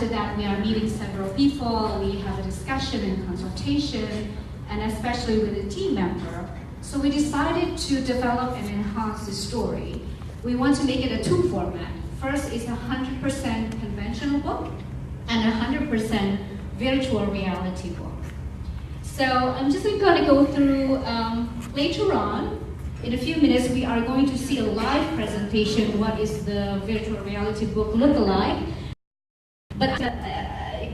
after that, we are meeting several people, we have a discussion and consultation, and especially with a team member. So we decided to develop and enhance the story. We want to make it a two format. First is a 100% conventional book and a 100% virtual reality book. So I'm just going to go through, later on, in a few minutes, we are going to see a live presentation, what is the virtual reality book look like. But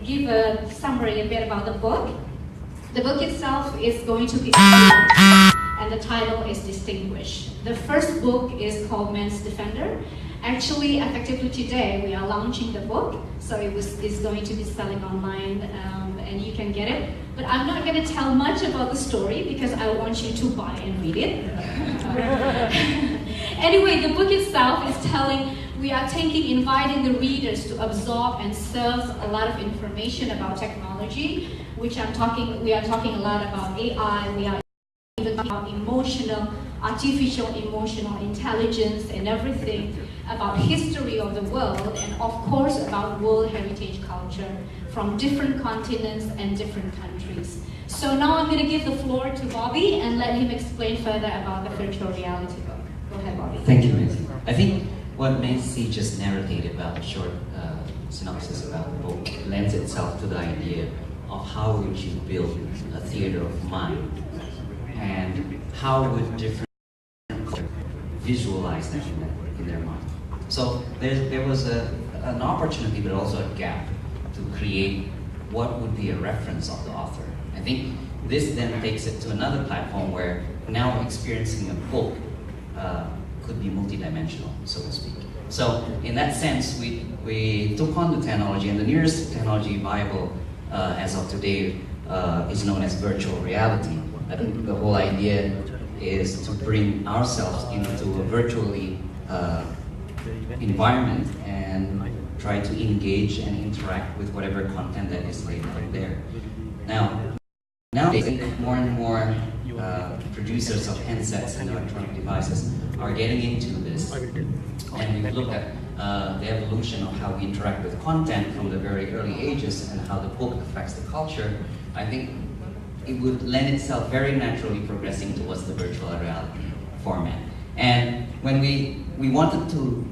give a summary a bit about the book. The book itself is going to be and the title is Distinguished. The first book is called Man's Defender. Actually, effectively today, we are launching the book, so it's going to be selling online, and you can get it. But I'm not going to tell much about the story because I want you to buy and read it. Anyway, the book itself is telling, we are inviting the readers to absorb and serve a lot of information about technology, we are talking a lot about AI, we are even talking about artificial emotional intelligence and everything, about history of the world, and of course about World Heritage culture from different continents and different countries. So now I'm going to give the floor to Bobby and let him explain further about the virtual reality book. Go ahead, Bobby. Thank you, Macy. I think what Macy just narrated about the short synopsis about the book lends itself to the idea of how would you build a theater of mind, and how would different visualize that in their mind. So there was an opportunity, but also a gap to create what would be a reference of the author. I think this then takes it to another platform where now experiencing a book could be multidimensional, so to speak. So in that sense, we took on the technology, and the nearest technology viable as of today is known as virtual reality. I think the whole idea is to bring ourselves into a virtually environment and try to engage and interact with whatever content that is laid out there. Nowadays, I think more and more producers of handsets and electronic devices are getting into this. And we look at the evolution of how we interact with content from the very early ages and how the book affects the culture. I think it would lend itself very naturally progressing towards the virtual reality format. And when we wanted to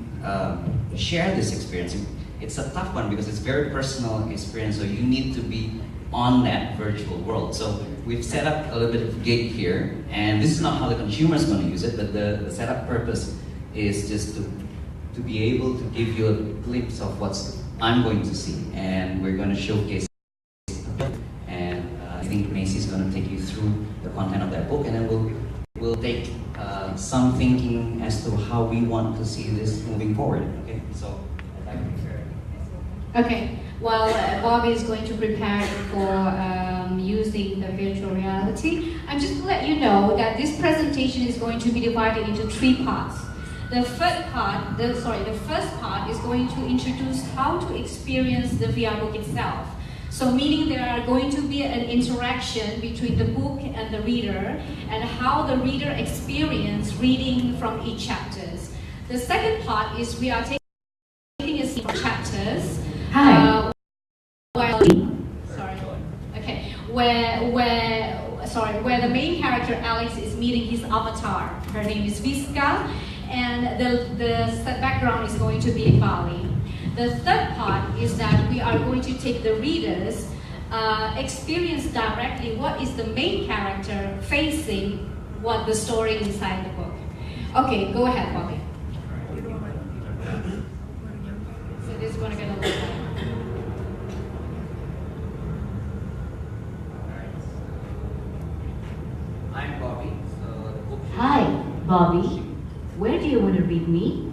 share this experience, it's a tough one because it's very personal experience, so you need to be on that virtual world. So we've set up a little bit of gig here, and this is not how the consumer is going to use it, but the setup purpose is just to be able to give you a glimpse of what I'm going to see, and we're going to showcase. And I think Macy's going to take you through the content of that book, and then we'll take some thinking as to how we want to see this moving forward. Okay, so I'd like to share. Okay, well, Bobby is going to prepare for using the virtual reality. I'm just to let you know that this presentation is going to be divided into 3 parts. The first part is going to introduce how to experience the VR book itself. So meaning there are going to be an interaction between the book and the reader, and how the reader experience reading from each chapters. The second part is we are taking a series of chapters. Hi. Where the main character Alex is meeting his avatar. Her name is Viska, and the background is going to be in Bali. The third part is that we are going to take the readers experience directly what is the main character facing what the story inside the book. Okay, go ahead, Bobby. So this is what I'm going to look at. I'm Bobby. So the book. Hi, Bobby. Where do you want to read me?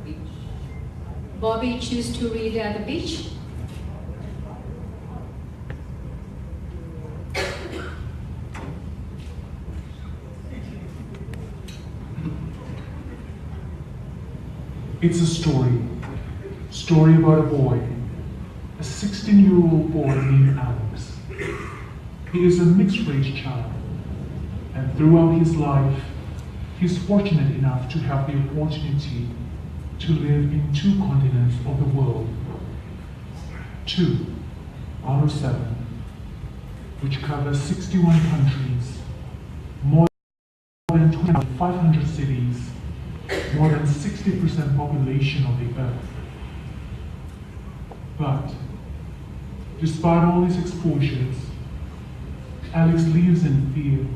Beach. Bobby choose to read at the beach. It's a story about a boy, a 16-year-old boy named Alex. He is a mixed-race child, and throughout his life, he's fortunate enough to have the opportunity to live in 2 continents of the world, 2 out of 7, which covers 61 countries, more than 500 cities, more than 60% population of the Earth. But despite all these exposures, Alex lives in fear.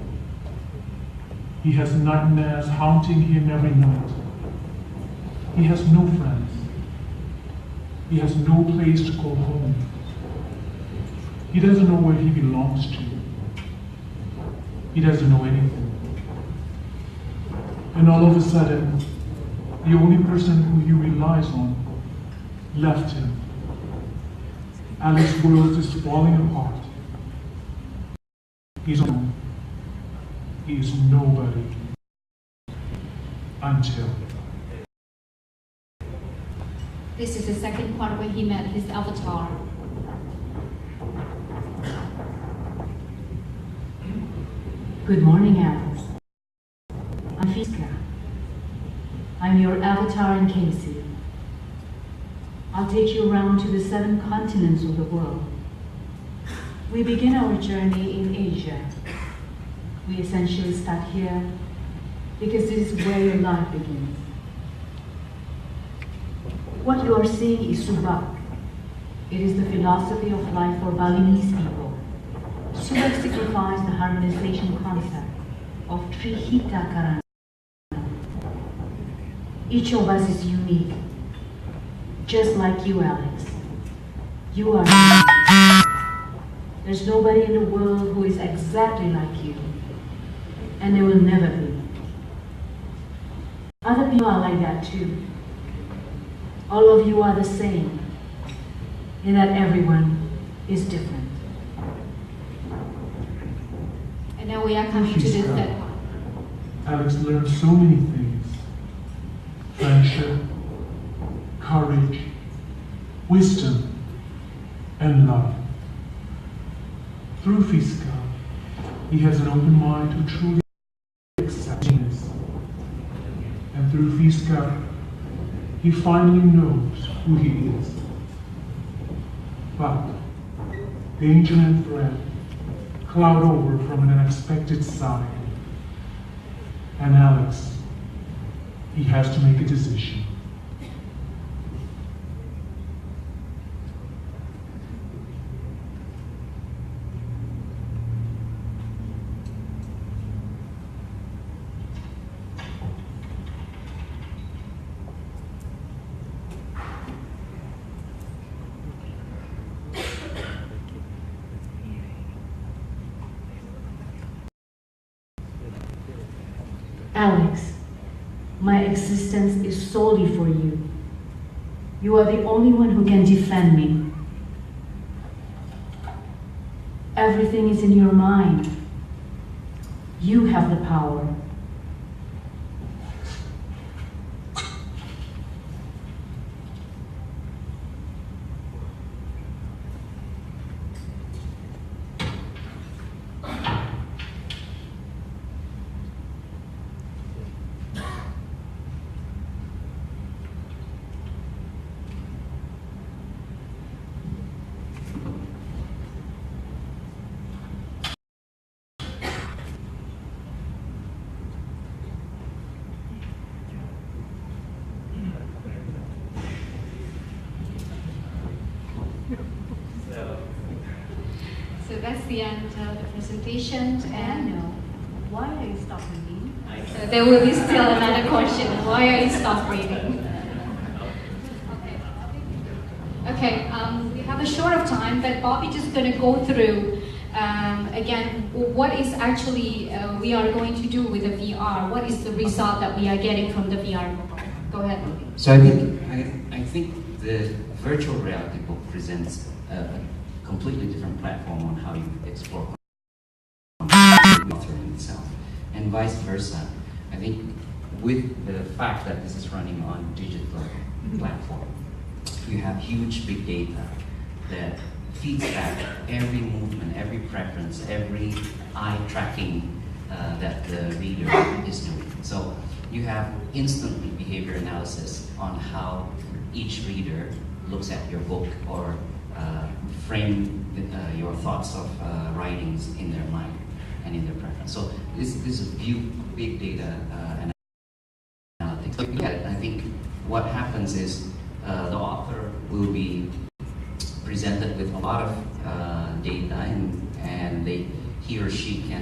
He has nightmares haunting him every night. He has no friends. He has no place to call home. He doesn't know where he belongs to. He doesn't know anything. And all of a sudden, the only person who he relies on left him. Alex's world is falling apart. He's alone. He is nobody. Until. This is the second part where he met his avatar. Good morning, Alex. I'm Fiska. I'm your avatar in Casey. I'll take you around to the 7 continents of the world. We begin our journey in Asia. We essentially start here because this is where your life begins. What you are seeing is Subak. It is the philosophy of life for Balinese people. Subak signifies the harmonization concept of Trihita Karana. Each of us is unique, just like you, Alex. You are unique. There's nobody in the world who is exactly like you, and there will never be. Other people are like that too. All of you are the same, in that everyone is different. And now we are coming to the third one. Alex learned so many things. Friendship, courage, wisdom, and love. Through Fiska, he has an open mind to truly accept genius. And through Fiska, he finally knows who he is. But danger and threat cloud over from an unexpected side. And Alex, he has to make a decision. Alex, my existence is solely for you. You are the only one who can defend me. Everything is in your mind. You have the power. So that's the end of the presentation. And Why are you stopping me? so there will be still another question. Why are you stop reading? Okay, we have a short of time, but Bobby just going to go through again what is actually we are going to do with the VR. What is the result that we are getting from the VR? Go ahead, Bobby. So I think the virtual reality book presents a completely different platform on how you explore the author in itself, and vice versa. I think with the fact that this is running on digital platform, you have huge big data that feeds back every movement, every preference, every eye tracking that the reader is doing. So you have instantly behavior analysis on how each reader looks at your book or frame your thoughts of writings in their mind and in their preference. So this is big data analytics. So I think what happens is the author will be presented with a lot of data, and he or she can